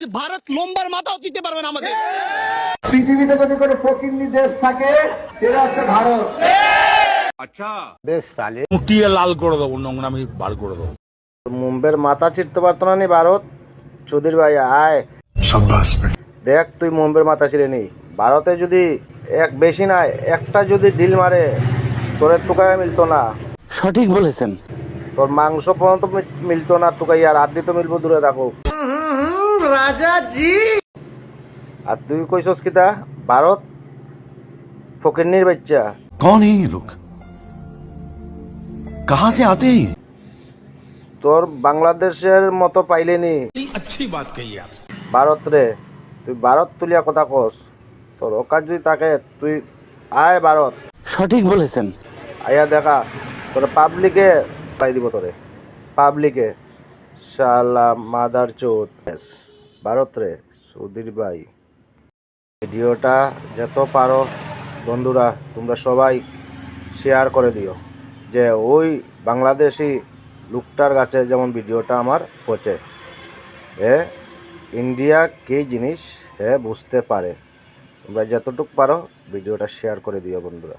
ভারত লম্বার মাথাও চিনতে পারবে না আমাদের। পৃথিবীতে যদি কোনো ফকিন্নি দেশ থাকে সেটা হচ্ছে ভারত। বেশ সালে মুটিয়ে লাল করে দেবো, নোংরামি বার করে দেবো। মুম্বের মাথা চিরতে পারতো না নি ভারত। চৌধুরী ভাই আয় দেখ, তুই মুম্বের মাথা ছিঁড়ে নি। ভারতে যদি এক বেশি না একটা যদি ডিল মারে তোরে তুকায় মিলতো না। সঠিক বলেছেন। তোর মাংস পর্যন্ত মিলতো না তুকাই, আর আড্ডি তো মিলবো দূরে থাকো। রাজাজি আর তুই কইছস কিতা ভারত ফকিন্নির বাচ্চা। कौन है ये लोग? कहां से आते हैं? তোর বাংলাদেশের মতো পাইলেনি अच्छी बात कही आप। ভারত রে। তুই ভারত তুলিয়া কথা কস, তোর ওকার যদি থাকে তুই আয় ভারত। সঠিক বলেছেন। আয়া দেখা তোর পাবলিকে পাই দিব, তোরে পাবলিকে শালা মাদার চোদ। ভারত রে সুধীর ভাই, ভিডিওটা যত পারো বন্ধুরা তোমরা সবাই শেয়ার করে দিও, যে ওই বাংলাদেশি লোকটার কাছে যেমন ভিডিওটা আমার পৌঁছে, ইন্ডিয়া কী জিনিস বুঝতে পারে। তোমরা যতটুকু পারো ভিডিওটা শেয়ার করে দিও বন্ধুরা।